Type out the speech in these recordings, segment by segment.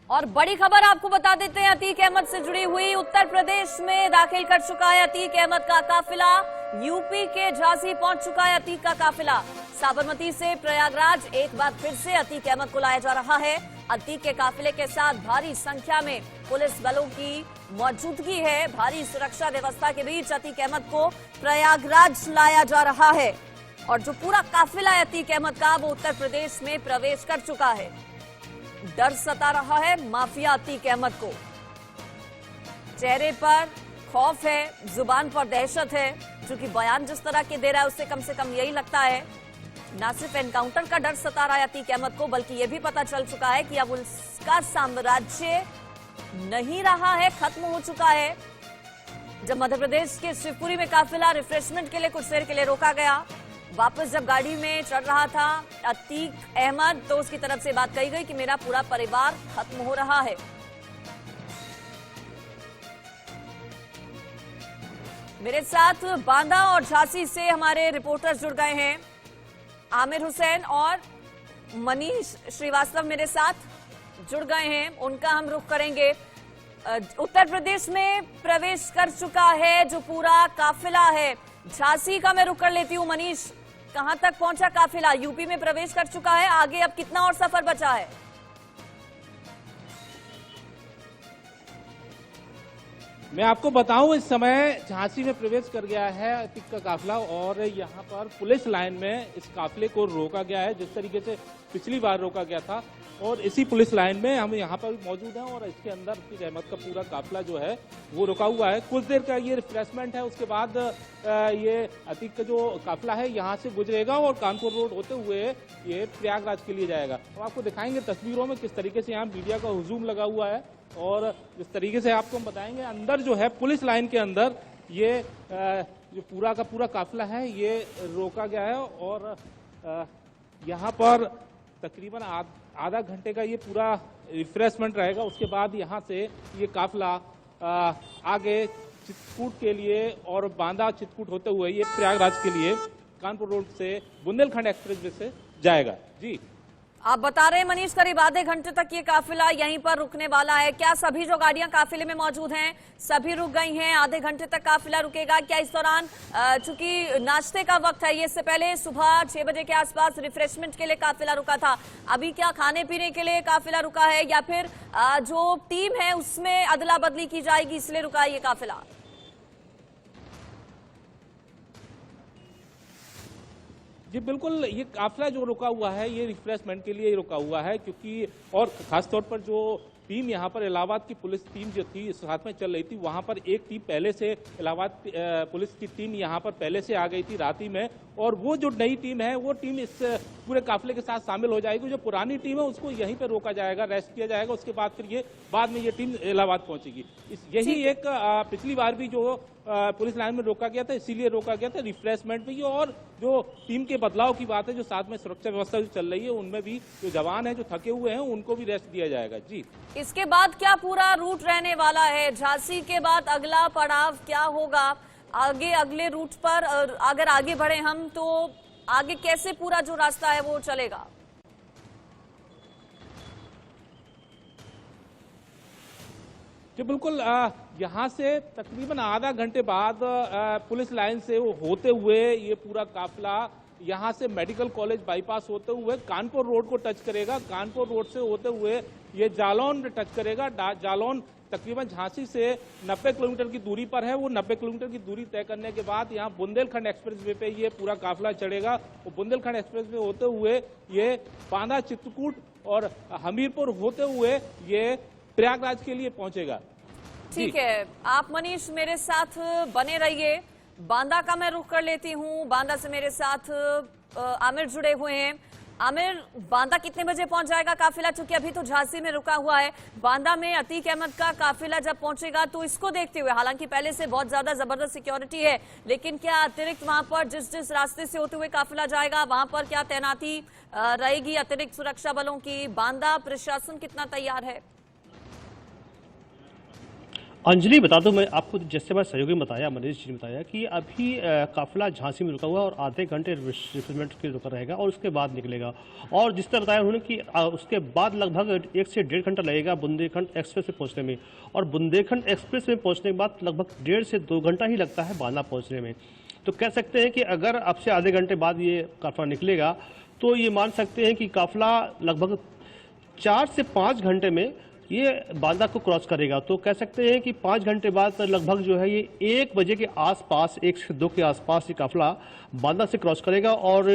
और बड़ी खबर आपको बता देते हैं, अतीक अहमद से जुड़ी हुई। उत्तर प्रदेश में दाखिल कर चुका है अतीक अहमद का काफिला। यूपी के झांसी पहुंच चुका है अतीक का काफिला। साबरमती से प्रयागराज एक बार फिर से अतीक अहमद को लाया जा रहा है। अतीक के काफिले के साथ भारी संख्या में पुलिस बलों की मौजूदगी है। भारी सुरक्षा व्यवस्था के बीच अतीक अहमद को प्रयागराज लाया जा रहा है और जो पूरा काफिला है अतीक अहमद का, वो उत्तर प्रदेश में प्रवेश कर चुका है। डर सता रहा है माफिया अतीक अहमद को। चेहरे पर खौफ है, जुबान पर दहशत है, क्योंकि बयान जिस तरह के दे रहा है उससे कम से कम यही लगता है ना सिर्फ एनकाउंटर का डर सता रहा है अतीक अहमद को, बल्कि यह भी पता चल चुका है कि अब उसका साम्राज्य नहीं रहा है, खत्म हो चुका है। जब मध्य प्रदेश के शिवपुरी में काफिला रिफ्रेशमेंट के लिए कुछ देर के लिए रोका गया, वापस जब गाड़ी में चढ़ रहा था अतीक अहमद, तो उसकी तरफ से बात कही गई कि मेरा पूरा परिवार खत्म हो रहा है। मेरे साथ बांदा और झांसी से हमारे रिपोर्टर्स जुड़ गए हैं। आमिर हुसैन और मनीष श्रीवास्तव मेरे साथ जुड़ गए हैं, उनका हम रुख करेंगे। उत्तर प्रदेश में प्रवेश कर चुका है जो पूरा काफिला है। झांसी का मैं रुख कर लेती हूँ। मनीष, कहां तक पहुंचा काफिला? यूपी में प्रवेश कर चुका है, आगे अब कितना और सफर बचा है? मैं आपको बताऊं, इस समय झांसी में प्रवेश कर गया है अतीक का काफिला और यहां पर पुलिस लाइन में इस काफिले को रोका गया है, जिस तरीके से पिछली बार रोका गया था। और इसी पुलिस लाइन में हम यहाँ पर मौजूद हैं और इसके अंदर अतीक अहमद का पूरा काफिला जो है वो रुका हुआ है। कुछ देर का ये रिफ्रेशमेंट है, उसके बाद ये अतीक का जो काफिला है यहाँ से गुजरेगा और कानपुर रोड होते हुए ये प्रयागराज के लिए जाएगा। तो आपको दिखाएंगे तस्वीरों में किस तरीके से यहाँ मीडिया का हुजूम लगा हुआ है और जिस तरीके से आपको हम बताएंगे अंदर जो है पुलिस लाइन के अंदर ये जो पूरा का पूरा काफिला है ये रोका गया है और यहाँ पर तकरीबन आधा घंटे का ये पूरा रिफ्रेशमेंट रहेगा। उसके बाद यहाँ से ये काफिला आगे चित्रकूट के लिए और बांदा चित्रकूट होते हुए ये प्रयागराज के लिए कानपुर रोड से बुंदेलखंड एक्सप्रेसवे से जाएगा। जी, आप बता रहे हैं मनीष, करीब आधे घंटे तक ये काफिला यहीं पर रुकने वाला है। क्या सभी जो गाड़ियां काफिले में मौजूद हैं सभी रुक गई हैं? आधे घंटे तक काफिला रुकेगा क्या? इस दौरान चूंकि नाश्ते का वक्त है, ये इससे पहले सुबह 6 बजे के आसपास रिफ्रेशमेंट के लिए काफिला रुका था, अभी क्या खाने पीने के लिए काफिला रुका है या फिर जो टीम है उसमें अदला बदली की जाएगी इसलिए रुका है ये काफिला? जी बिल्कुल, ये काफिला जो रुका हुआ है ये रिफ्रेशमेंट के लिए ही रुका हुआ है, क्योंकि और खासतौर पर जो टीम यहाँ पर इलाहाबाद की पुलिस टीम जो थी साथ में चल रही थी, वहाँ पर एक टीम पहले से इलाहाबाद पुलिस की टीम यहाँ पर पहले से आ गई थी राती में, और वो जो नई टीम है वो टीम इस पूरे काफिले के साथ शामिल हो जाएगी। जो पुरानी टीम है उसको यहीं पर रोका जाएगा, रेस्ट किया जाएगा, उसके बाद फिर ये बाद में ये टीम इलाहाबाद पहुंचेगी। यही एक पिछली बार भी जो पुलिस लाइन में रोका गया था, इसीलिए रोका गया था रिफ्रेशमेंट में। और जो टीम के बदलाव की बात है, जो साथ में सुरक्षा व्यवस्था जो चल रही है उनमें भी जो जवान है जो थके हुए हैं उनको भी रेस्ट दिया जाएगा। जी, इसके बाद क्या पूरा रूट रहने वाला है? झांसी के बाद अगला पड़ाव क्या होगा? आगे अगले रूट पर अगर आगे बढ़े हम तो आगे कैसे पूरा जो रास्ता है वो चलेगा? जी बिल्कुल, यहाँ से तकरीबन आधा घंटे बाद पुलिस लाइन से होते हुए ये पूरा काफिला यहाँ से मेडिकल कॉलेज बाईपास होते हुए कानपुर रोड को टच करेगा। कानपुर रोड से होते हुए ये जालौन टच करेगा। जालौन तकरीबन झांसी से 90 किलोमीटर की दूरी पर है। वो 90 किलोमीटर की दूरी तय करने के बाद यहाँ बुंदेलखंड एक्सप्रेसवे पे ये पूरा काफिला चढ़ेगा। वो बुंदेलखंड एक्सप्रेसवे होते हुए ये बांदा, चित्रकूट और हमीरपुर होते हुए ये प्रयागराज के लिए पहुंचेगा। ठीक है, आप मनीष मेरे साथ बने रहिए। बांदा का मैं रुख कर लेती हूँ। बांदा से मेरे साथ आमिर जुड़े हुए हैं। आमिर, बांदा कितने बजे पहुंच जाएगा काफिला? चूंकि अभी तो झांसी में रुका हुआ है, बांदा में अतीक अहमद का काफिला जब पहुंचेगा तो इसको देखते हुए, हालांकि पहले से बहुत ज्यादा जबरदस्त सिक्योरिटी है, लेकिन क्या अतिरिक्त वहां पर जिस रास्ते से होते हुए काफिला जाएगा वहां पर क्या तैनाती रहेगी अतिरिक्त सुरक्षा बलों की? बांदा प्रशासन कितना तैयार है? अंजलि, बता दूं मैं आपको, जैसे मैं सहयोगी ने बताया, मनीष जी ने बताया कि अभी काफिला झांसी में रुका हुआ है और आधे घंटे रिफ्रेशमेंट के रुका रहेगा और उसके बाद निकलेगा। और जिस तरह बताया उन्होंने कि उसके बाद लगभग 1 से 1.5 घंटा लगेगा बुंदेलखंड एक्सप्रेस में पहुंचने में, और बुंदेलखंड एक्सप्रेस में पहुंचने के बाद लगभग 1.5 से 2 घंटा ही लगता है बांदा पहुंचने में। तो कह सकते हैं कि अगर अब से आधे घंटे बाद ये काफिला निकलेगा तो ये मान सकते हैं कि काफिला लगभग 4 से 5 घंटे में ये बांदा को क्रॉस करेगा। तो कह सकते हैं कि 5 घंटे बाद लगभग जो है ये 1 बजे के आसपास, 1 से 2 के आसपास ये काफिला बांदा से क्रॉस करेगा और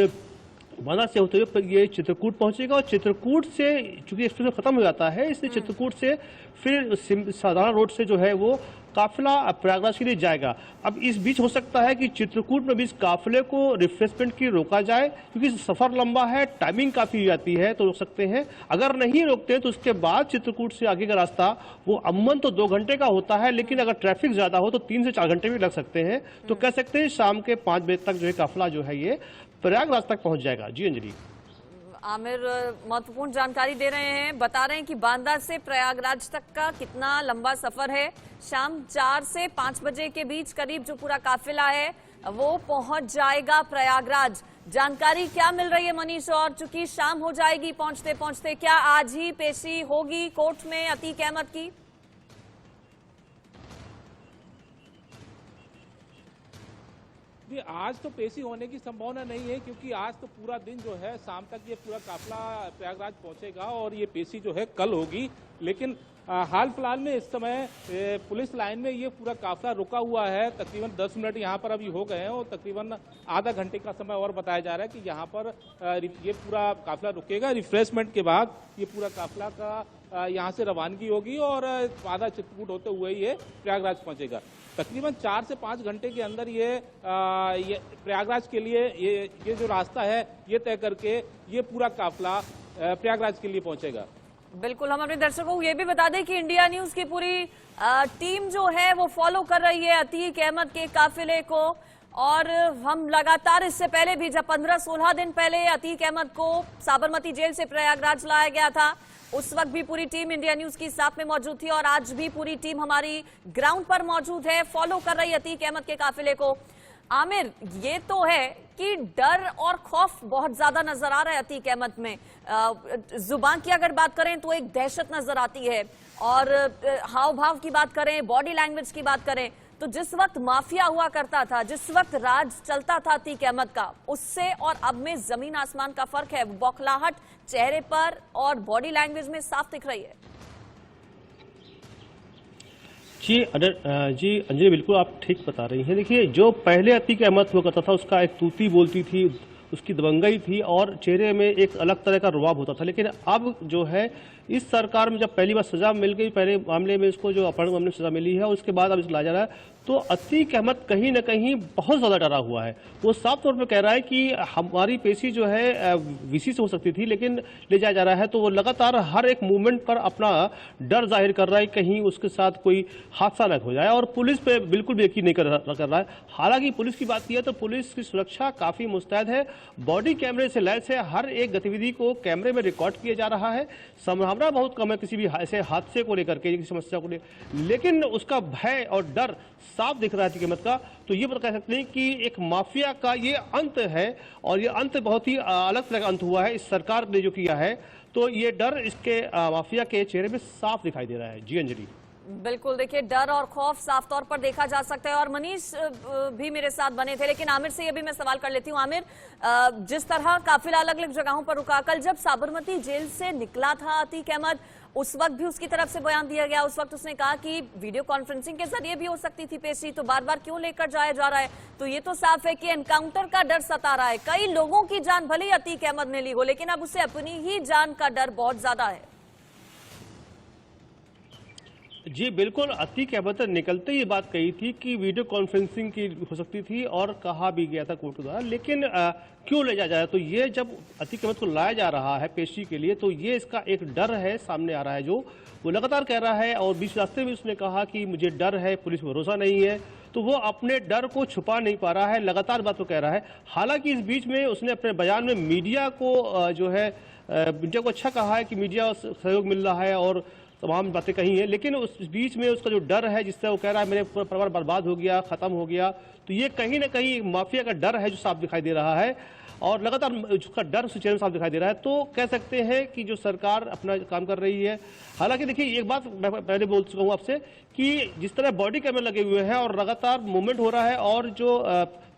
बांदा से होते हुए ये चित्रकूट पहुंचेगा। और चित्रकूट से चूंकि एक्सप्रेस खत्म हो जाता है, इसलिए चित्रकूट से फिर साधारण रोड से जो है वो काफिला प्रयागराज के लिए जाएगा। अब इस बीच हो सकता है कि चित्रकूट में भी इस काफिले को रिफ्रेशमेंट की रोका जाए, क्योंकि सफर लंबा है, टाइमिंग काफी हो जाती है, तो रोक सकते हैं। अगर नहीं रोकते तो उसके बाद चित्रकूट से आगे का रास्ता वो अमूमन तो 2 घंटे का होता है, लेकिन अगर ट्रैफिक ज्यादा हो तो 3 से 4 घंटे भी लग सकते हैं। तो कह सकते हैं शाम के 5 बजे तक जो है काफिला जो है ये प्रयागराज तक पहुंच जाएगा। जी अंजलि। आमिर महत्वपूर्ण जानकारी दे रहे हैं, बता रहे हैं कि बांदा से प्रयागराज तक का कितना लंबा सफर है। शाम 4 से 5 बजे के बीच करीब जो पूरा काफिला है वो पहुंच जाएगा प्रयागराज। जानकारी क्या मिल रही है मनीष? और चूंकि शाम हो जाएगी पहुंचते पहुंचते, क्या आज ही पेशी होगी कोर्ट में अतीक अहमद की? जी, आज तो पेशी होने की संभावना नहीं है, क्योंकि आज तो पूरा दिन जो है शाम तक ये पूरा काफिला प्रयागराज पहुंचेगा और ये पेशी जो है कल होगी। लेकिन हाल फिलहाल में इस समय पुलिस लाइन में ये पूरा काफिला रुका हुआ है। तकरीबन 10 मिनट यहाँ पर अभी हो गए हैं और तकरीबन आधा घंटे का समय और बताया जा रहा है कि यहाँ पर ये पूरा काफिला रुकेगा। रिफ्रेशमेंट के बाद ये पूरा काफिला का यहाँ से रवानगी होगी और बांदा चित्रकूट होते हुए ये प्रयागराज पहुंचेगा। तकरीबन 4 से 5 घंटे के अंदर ये प्रयागराज के लिए ये जो रास्ता है ये तय करके ये पूरा काफिला प्रयागराज के लिए पहुंचेगा। बिल्कुल, हम अपने दर्शकों को ये भी बता दें कि इंडिया न्यूज की पूरी टीम जो है वो फॉलो कर रही है अतीक अहमद के काफिले को। और हम लगातार इससे पहले भी, जब 15-16 दिन पहले अतीक अहमद को साबरमती जेल से प्रयागराज लाया गया था, उस वक्त भी पूरी टीम इंडिया न्यूज की साथ में मौजूद थी और आज भी पूरी टीम हमारी ग्राउंड पर मौजूद है, फॉलो कर रही है अतीक अहमद के काफिले को। आमिर, ये तो है कि डर और खौफ बहुत ज्यादा नजर आ रहा है अतीक अहमद में। जुबान की अगर बात करें तो एक दहशत नजर आती है, और हाव भाव की बात करें, बॉडी लैंग्वेज की बात करें, तो जिस वक्त माफिया हुआ करता था, जिस वक्त राज चलता था अतीक अहमद का, उससे और अब में जमीन आसमान का फर्क है। बौखलाहट चेहरे पर और बॉडी लैंग्वेज में साफ दिख रही है। जी अंजलि, बिल्कुल आप ठीक बता रही हैं। देखिए, जो पहले अतीक अहमद हुआ करता था उसका एक तूती बोलती थी, उसकी दबंगई थी और चेहरे में एक अलग तरह का रुआब होता था। लेकिन अब जो है इस सरकार में जब पहली बार सजा मिल गई, पहले मामले में इसको जो अपहरण मामले में सजा मिली है, उसके बाद अब इसको लाया जा रहा है, तो अतीक अहमद कहीं ना कहीं बहुत ज्यादा डरा हुआ है। वो साफ तौर पे कह रहा है कि हमारी पेशी जो है वीसी से हो सकती थी, लेकिन ले जाया जा रहा है। तो वो लगातार हर एक मूवमेंट पर अपना डर जाहिर कर रहा है कहीं उसके साथ कोई हादसा न हो जाए, और पुलिस पे बिल्कुल भी यकीन नहीं कर रहा है। हालांकि पुलिस की बात की है तो पुलिस की सुरक्षा काफी मुस्तैद है, बॉडी कैमरे से लैस है, हर एक गतिविधि को कैमरे में रिकॉर्ड किया जा रहा है। संभावना बहुत कम है किसी भी ऐसे हादसे को लेकर के, किसी समस्या को लेकर, लेकिन उसका भय और डर साफ दिख रहा है अतीक अहमद का। तो ये बता सकते हैं कि एक माफिया का ये अंत है, और ये अंत बहुत ही अलग तरह का अंत हुआ है इस सरकार ने जो किया है। तो ये डर इसके माफिया के चेहरे में साफ दिखाई दे रहा है। जी अंजलि। बिल्कुल, देखिए डर और खौफ साफ तौर पर देखा जा सकता है। और मनीष भी मेरे साथ बने थे, लेकिन आमिर से ये भी मैं सवाल कर लेती हूँ। आमिर, जिस तरह काफिला अलग अलग जगहों पर रुका, कल जब साबरमती जेल से निकला था अतीक अहमद, उस वक्त भी उसकी तरफ से बयान दिया गया, उस वक्त उसने कहा कि वीडियो कॉन्फ्रेंसिंग के जरिए भी हो सकती थी पेशी, तो बार बार क्यों लेकर जाया जा रहा है? तो ये तो साफ है कि एनकाउंटर का डर सता रहा है। कई लोगों की जान भले ही अतीक अहमद ने ली हो, लेकिन अब उसे अपनी ही जान का डर बहुत ज्यादा है। जी बिल्कुल, अतीक अहमद ने निकलते ही बात कही थी कि वीडियो कॉन्फ्रेंसिंग की हो सकती थी, और कहा भी गया था कोर्ट के द्वारा। लेकिन क्यों ले जाया जाए? तो ये जब अतीक अहमद को लाया जा रहा है पेशी के लिए, तो ये इसका एक डर है सामने आ रहा है, जो वो लगातार कह रहा है। और बीच रास्ते में उसने कहा कि मुझे डर है, पुलिस पर भरोसा नहीं है। तो वो अपने डर को छुपा नहीं पा रहा है, लगातार बात को कह रहा है। हालांकि इस बीच में उसने अपने बयान में मीडिया को जो है मीडिया को अच्छा कहा है कि मीडिया सहयोग मिल रहा है, और तमाम बातें कही हैं, लेकिन उस बीच में उसका जो डर है, जिससे वो कह रहा है मेरे परिवार बर्बाद हो गया, खत्म हो गया, तो ये कहीं ना कहीं माफिया का डर है जो साफ दिखाई दे रहा है और लगातार उसका डर उसके चेहरे में साफ दिखाई दे रहा है। तो कह सकते हैं कि जो सरकार अपना काम कर रही है। हालांकि देखिए, एक बात मैं पहले बोल चुका हूं आपसे कि जिस तरह बॉडी कैमरे लगे हुए हैं और लगातार मूवमेंट हो रहा है और जो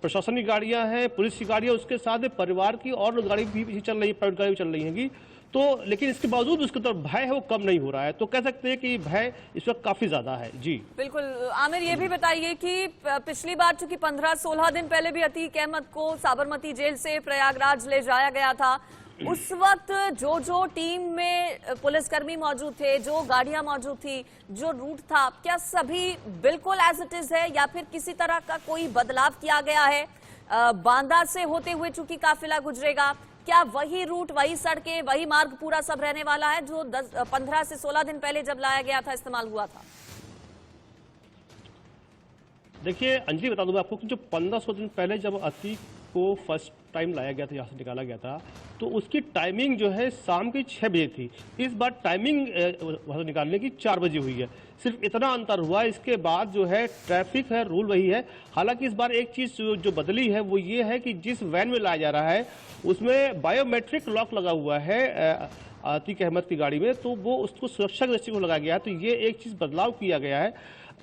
प्रशासन की गाड़ियां हैं, पुलिस की गाड़ियां, उसके साथ परिवार की और गाड़ी भी चल रही है, प्राइवेट गाड़ी भी चल रही है, तो लेकिन इसके बावजूद उसके तरफ भय है वो कम नहीं हो रहा है। तो कह सकते हैं कि भय इस वक्त काफी ज्यादा है। जी बिल्कुल। आमिर, ये भी बताइए कि पिछली बार चूंकि 15-16 दिन पहले भी अतीक अहमद को साबरमती जेल से प्रयागराज ले जाया गया था, उस वक्त जो टीम में पुलिसकर्मी मौजूद थे, जो गाड़ियां मौजूद थी, जो रूट था, क्या सभी बिल्कुल एज इट इज है या फिर किसी तरह का कोई बदलाव किया गया है? बांदा से होते हुए चूंकि काफिला गुजरेगा, क्या वही रूट, वही सड़कें, वही मार्ग पूरा सब रहने वाला है जो 15 से 16 दिन पहले जब लाया गया था, इस्तेमाल हुआ था? देखिए अंजलि, बता दूं मैं आपको कि जो 1500 दिन पहले जब अतीक को फर्स्ट टाइम लाया गया था, यहाँ से निकाला गया था, तो उसकी टाइमिंग जो है शाम की 6 बजे थी। इस बार टाइमिंग वहाँ से निकालने की 4 बजे हुई है। सिर्फ इतना अंतर हुआ। इसके बाद जो है ट्रैफिक है, रूल वही है। हालांकि इस बार एक चीज जो बदली है वो ये है कि जिस वैन में लाया जा रहा है उसमें बायोमेट्रिक लॉक लगा हुआ है अतीक अहमद की गाड़ी में, तो वो उसको सुरक्षा के दृष्टिकोण लगाया गया है। तो ये एक चीज बदलाव किया गया है।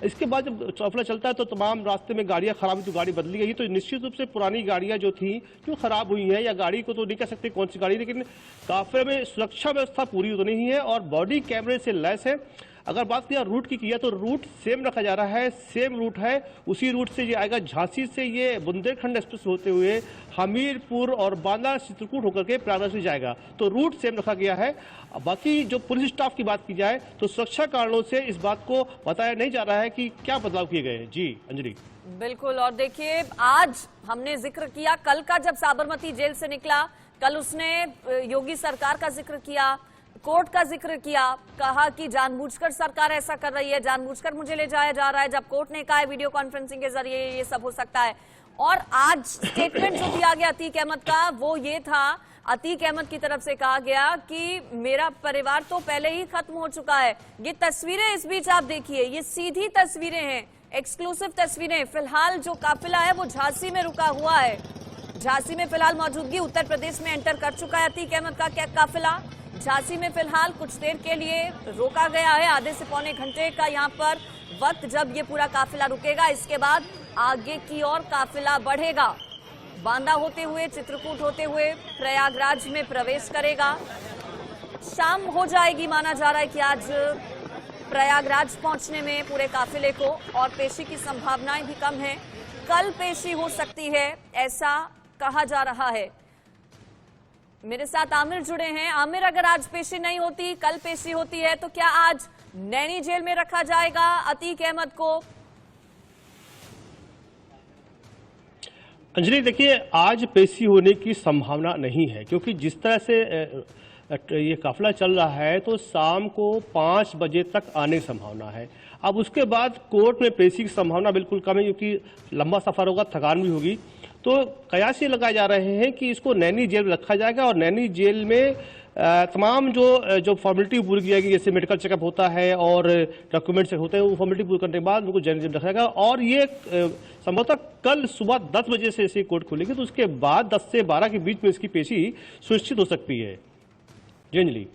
इसके बाद जब काफिला चलता है तो तमाम रास्ते में गाड़ियां खराब हुई तो गाड़ी बदली गई। तो निश्चित रूप से पुरानी गाड़ियां जो थी जो खराब हुई हैं, या गाड़ी को तो नहीं कह सकते कौन सी गाड़ी, लेकिन काफिले में सुरक्षा व्यवस्था पूरी तो नहीं है और बॉडी कैमरे से लैस है। अगर बात किया रूट की किया तो रूट सेम रखा जा रहा है, सेम रूट है। उसी रूट से ये आएगा, झांसी से ये बुंदेलखंड एक्सप्रेस होते हुए हमीरपुर और बांदा चित्रकूट होकर के प्रयागराज से जाएगा। तो रूट सेम रखा गया है। बाकी जो पुलिस स्टाफ की बात की जाए तो सुरक्षा कारणों से इस बात को बताया नहीं जा रहा है कि क्या बदलाव किए गए हैं। जी अंजलि। बिल्कुल। और देखिए, आज हमने जिक्र किया कल का, जब साबरमती जेल से निकला, कल उसने योगी सरकार का जिक्र किया, कोर्ट का जिक्र किया, कहा कि जानबूझकर सरकार ऐसा कर रही है, जानबूझकर मुझे ले जाया जा रहा है। जब कोर्ट ने कहा है वीडियो कॉन्फ्रेंसिंग के जरिए ये सब हो सकता है। और आज स्टेटमेंट जो दिया गया अतीक अहमद का वो ये था, अतीक अहमद की तरफ से कहा गया कि मेरा परिवार तो पहले ही खत्म हो चुका है। ये तस्वीरें इस बीच आप देखिए, ये सीधी तस्वीरें हैं, एक्सक्लूसिव तस्वीरें। फिलहाल जो काफिला है वो झांसी में रुका हुआ है। झांसी में फिलहाल मौजूदगी, उत्तर प्रदेश में एंटर कर चुका है अतीक अहमद का काफिला। झांसी में फिलहाल कुछ देर के लिए रोका गया है, आधे से पौने घंटे का यहाँ पर वक्त, जब ये पूरा काफिला रुकेगा। इसके बाद आगे की ओर काफिला बढ़ेगा, बांदा होते हुए, चित्रकूट होते हुए प्रयागराज में प्रवेश करेगा। शाम हो जाएगी, माना जा रहा है कि आज प्रयागराज पहुंचने में पूरे काफिले को, और पेशी की संभावनाएं भी कम है। कल पेशी हो सकती है, ऐसा कहा जा रहा है। मेरे साथ आमिर जुड़े हैं। आमिर, अगर आज पेशी नहीं होती, कल पेशी होती है, तो क्या आज नैनी जेल में रखा जाएगा अतीक अहमद को? अंजलि देखिए, आज पेशी होने की संभावना नहीं है, क्योंकि जिस तरह से ये काफिला चल रहा है तो शाम को 5 बजे तक आने की संभावना है। अब उसके बाद कोर्ट में पेशी की संभावना बिल्कुल कम है, क्योंकि लंबा सफर होगा, थकान भी होगी। तो कयास ये लगाए जा रहे हैं कि इसको नैनी जेल में रखा जाएगा और नैनी जेल में तमाम जो फॉर्मेलिटी पूरी की जाएगी, जैसे मेडिकल चेकअप होता है और डॉक्यूमेंट्स होते हैं, वो फॉर्मेलिटी पूरी करने के बाद उनको जेल में रखा जाएगा। और ये संभवतः कल सुबह 10 बजे से ऐसी कोर्ट खुलेगी, तो उसके बाद 10 से 12 के बीच में इसकी पेशी सुनिश्चित हो सकती है। जी अंजलि।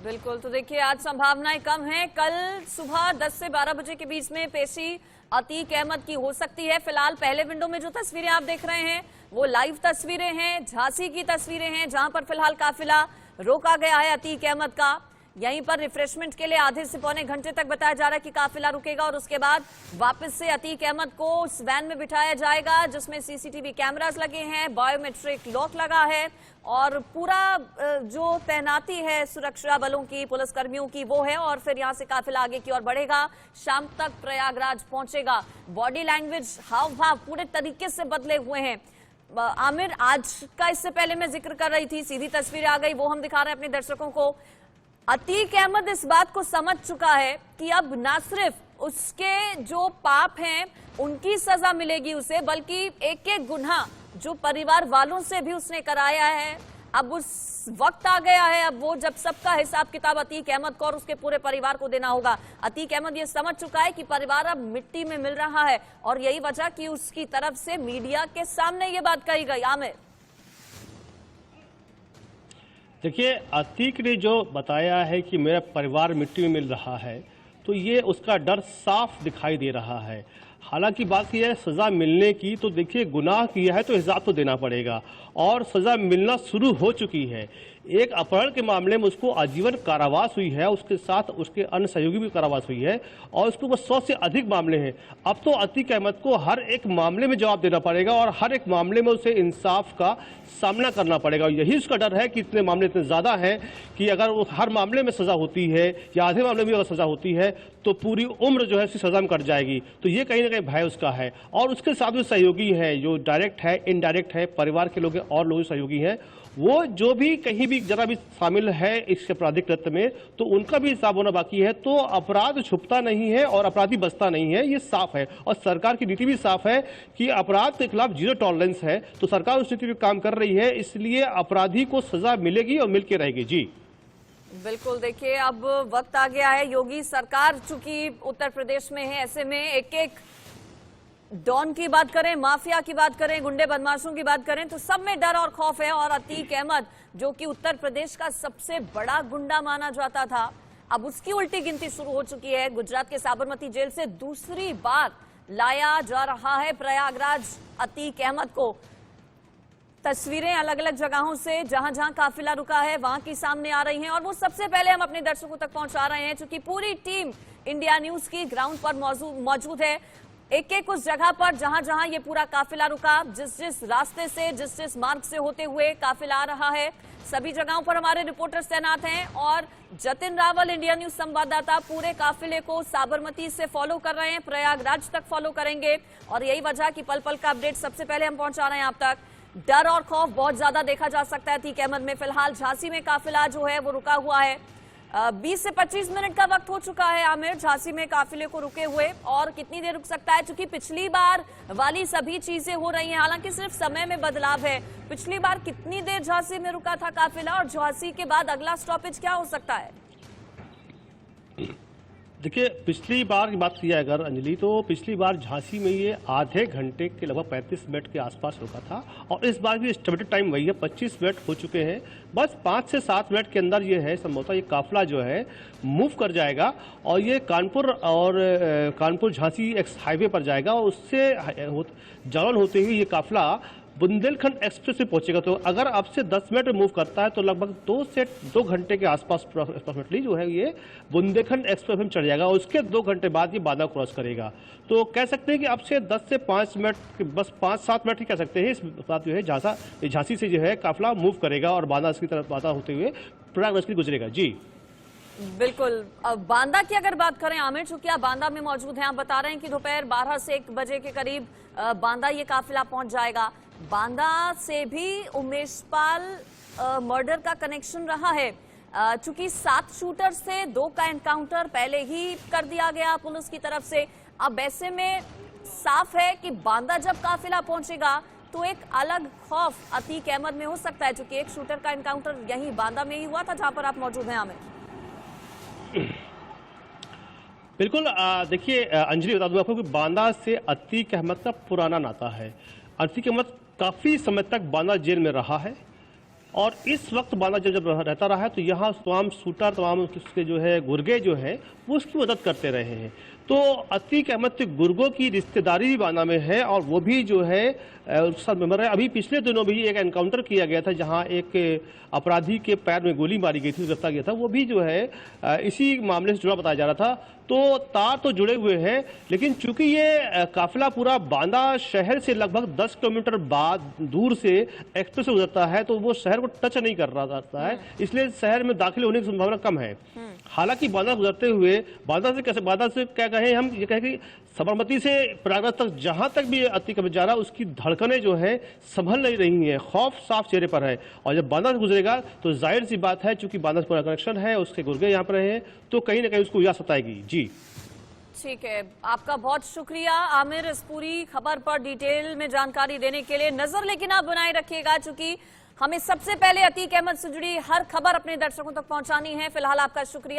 बिल्कुल। तो देखिए, आज संभावनाएं कम हैं, कल सुबह 10 से 12 बजे के बीच में पेशी अतीक अहमद की हो सकती है। फिलहाल पहले विंडो में जो तस्वीरें आप देख रहे हैं वो लाइव तस्वीरें हैं, झांसी की तस्वीरें हैं, जहां पर फिलहाल काफिला रोका गया है अतीक अहमद का। यहीं पर रिफ्रेशमेंट के लिए आधे से पौने घंटे तक बताया जा रहा है कि काफिला रुकेगा, और उसके बाद वापस से अतीक अहमद को उस वैन में बिठाया जाएगा जिसमें सीसीटीवी कैमरास लगे हैं, बायोमेट्रिक लॉक लगा है, और पूरा जो तैनाती है सुरक्षा बलों की, पुलिसकर्मियों की, वो है। और फिर यहां से काफिला आगे की ओर बढ़ेगा, शाम तक प्रयागराज पहुंचेगा। बॉडी लैंग्वेज, हाव भाव पूरे तरीके से बदले हुए हैं। आमिर, आज का इससे पहले मैं जिक्र कर रही थी, सीधी तस्वीरें आ गई, वो हम दिखा रहे हैं अपने दर्शकों को। अतीक अहमद इस बात को समझ चुका है कि अब ना सिर्फ उसके जो पाप हैं उनकी सजा मिलेगी उसे, बल्कि एक एक गुनाह जो परिवार वालों से भी उसने कराया है, अब उस वक्त आ गया है, अब वो जब सबका हिसाब किताब अतीक अहमद को और उसके पूरे परिवार को देना होगा। अतीक अहमद ये समझ चुका है कि परिवार अब मिट्टी में मिल रहा है और यही वजह कि उसकी तरफ से मीडिया के सामने ये बात कही गई। आमिर, देखिए, अतीक ने जो बताया है कि मेरा परिवार मिट्टी में मिल रहा है, तो ये उसका डर साफ दिखाई दे रहा है। हालांकि बात यह है सज़ा मिलने की, तो देखिए गुनाह किया है तो हिसाब तो देना पड़ेगा और सज़ा मिलना शुरू हो चुकी है। एक अपहरण के मामले में उसको आजीवन कारावास हुई है, उसके साथ उसके अन्य सहयोगी भी कारावास हुई है और उसके ऊपर 100 से अधिक मामले हैं। अब तो अतीक अहमद को हर एक मामले में जवाब देना पड़ेगा और हर एक मामले में उसे इंसाफ का सामना करना पड़ेगा। यही उसका डर है कि इतने मामले इतने ज़्यादा हैं कि अगर वो हर मामले में सज़ा होती है या आधे मामले में अगर सज़ा होती है तो पूरी उम्र जो है उसकी सज़ा में कट जाएगी। तो ये कहीं ना कहीं भय उसका है। और उसके साथ जो सहयोगी हैं, जो डायरेक्ट है, इनडायरेक्ट है, परिवार के लोग और लोग सहयोगी हैं, वो जो भी कहीं भी जरा भी शामिल है इस आपराधिक कृत्य में, तो उनका भी हिसाब होना बाकी है। तो अपराध छुपता नहीं है और अपराधी बचता नहीं है, ये साफ है। और सरकार की नीति भी साफ है कि अपराध के खिलाफ जीरो टॉलरेंस है। तो सरकार उस नीति पर काम कर रही है, इसलिए अपराधी को सजा मिलेगी और मिलकर रहेगी। जी बिल्कुल, देखिए अब वक्त आ गया है। योगी सरकार चूंकि उत्तर प्रदेश में है, ऐसे में एक एक डॉन की बात करें, माफिया की बात करें, गुंडे बदमाशों की बात करें, तो सब में डर और खौफ है। और अतीक अहमद जो कि उत्तर प्रदेश का सबसे बड़ा गुंडा माना जाता था, अब उसकी उल्टी गिनती शुरू हो चुकी है। गुजरात के साबरमती जेल से दूसरी बार लाया जा रहा है प्रयागराज अतीक अहमद को। तस्वीरें अलग अलग जगहों से जहां जहां काफिला रुका है वहां की सामने आ रही हैं और वो सबसे पहले हम अपने दर्शकों तक पहुंचा रहे हैं, क्योंकि पूरी टीम इंडिया न्यूज की ग्राउंड पर मौजूद है। एक एक उस जगह पर जहां जहां ये पूरा काफिला रुका, जिस जिस रास्ते से, जिस जिस मार्ग से होते हुए काफिला आ रहा है, सभी जगहों पर हमारे रिपोर्टर्स तैनात हैं। और जतिन रावल, इंडिया न्यूज संवाददाता, पूरे काफिले को साबरमती से फॉलो कर रहे हैं, प्रयागराज तक फॉलो करेंगे। और यही वजह कि पल पल का अपडेट सबसे पहले हम पहुंचा रहे हैं आप तक। डर और खौफ बहुत ज्यादा देखा जा सकता है अतीक अहमद में। फिलहाल झांसी में काफिला जो है वो रुका हुआ है। 20 से 25 मिनट का वक्त हो चुका है आमिर झांसी में काफिले को रुके हुए, और कितनी देर रुक सकता है, क्योंकि पिछली बार वाली सभी चीजें हो रही हैं। हालांकि सिर्फ समय में बदलाव है। पिछली बार कितनी देर झांसी में रुका था काफिला और झांसी के बाद अगला स्टॉपेज क्या हो सकता है? देखिए, पिछली बार की बात की जाए अगर अंजलि, तो पिछली बार झांसी में ये आधे घंटे के लगभग 35 मिनट के आसपास रुका था और इस बार भी एस्टिमेटेड टाइम वही है, 25 मिनट हो चुके हैं। बस 5 से 7 मिनट के अंदर ये है संभवतः ये काफिला जो है मूव कर जाएगा और ये कानपुर झांसी हाईवे पर जाएगा और उससे जालौन होते हुए ये काफिला बुंदेलखंड एक्सप्रेस से पहुंचेगा। तो अगर अब से 10 मिनट में मूव करता है तो लगभग 2 से 2 घंटे के आसपास अप्रोक्सीमेटली जो है ये बुंदेलखंड एक्सप्रेस में चढ़ जाएगा और उसके 2 घंटे बाद ये बांदा क्रॉस करेगा। तो कह सकते हैं कि अब से 10 से 5 मिनट, बस 5-7 मिनट ही कह सकते हैं, इस बात जो है झांसी से जो है काफिला मूव करेगा और बांदा की तरफ बांदा होते हुए प्रयागराज की गुजरेगा। जी बिल्कुल। बांदा की अगर बात करें आमिर, चूंकि आप बांदा में मौजूद हैं, आप बता रहे हैं कि दोपहर 12 से 1 बजे के करीब बांदा ये काफिला पहुंच जाएगा। बांदा से भी उमेश पाल मर्डर का कनेक्शन रहा है, चूंकि 7 शूटर से 2 का एनकाउंटर पहले ही कर दिया गया पुलिस की तरफ से। अब ऐसे में साफ है कि बांदा जब काफिला पहुंचेगा तो एक अलग खौफ अतीक अहमद में हो सकता है, क्योंकि एक शूटर का एनकाउंटर यहीं बांदा में ही हुआ था जहां पर आप मौजूद हैं आमिर। बिल्कुल, देखिए अंजलि, बता दूं आपको कि बांदा से अतीक अहमद का पुराना नाता है। अतीक अहमद काफ़ी समय तक बांदा जेल में रहा है और इस वक्त बांदा जब रहता रहा है तो यहाँ तमाम शूटर, तमाम उसके जो है गुर्गे जो है वो उसकी मदद करते रहे हैं। तो अतीक अहमद के गुर्गों की रिश्तेदारी भी बांदा में है और वो भी जो है उसके साथ मेंबर है। अभी पिछले दिनों भी एक एनकाउंटर किया गया था जहां एक अपराधी के पैर में गोली मारी गई थी, गिरफ्तार किया था, वो भी जो है इसी मामले से जुड़ा बताया जा रहा था। तो तार तो जुड़े हुए हैं, लेकिन चूंकि ये काफिला पूरा बांदा शहर से लगभग 10 किलोमीटर बाद दूर से एक्सप्रेस से गुजरता है तो वो शहर को टच नहीं कर रहा है, इसलिए शहर में दाखिल होने की संभावना कम है। हालांकि बांदा गुजरते हुए बांदा से क्या कहें, हम ये कहें कि साबरमती से प्रयागराज तक जहां तक भी अतीक अहमद जा रहा है उसकी धड़कनें जो है संभल नहीं रही हैं, खौफ साफ चेहरे पर है। और जब बांदा से गुजरेगा तो जाहिर सी बात है, चूंकि बांदा से पूरा कनेक्शन है, उसके गुर्गे यहाँ पर रहे हैं, तो कहीं ना कहीं उसको याद सताएगी। जी ठीक है, आपका बहुत शुक्रिया आमिर इस पूरी खबर पर डिटेल में जानकारी देने के लिए। नजर लेकिन आप बनाए रखिएगा, चूंकि हमें सबसे पहले अतीक अहमद से जुड़ी हर खबर अपने दर्शकों तक पहुंचानी है। फिलहाल आपका शुक्रिया।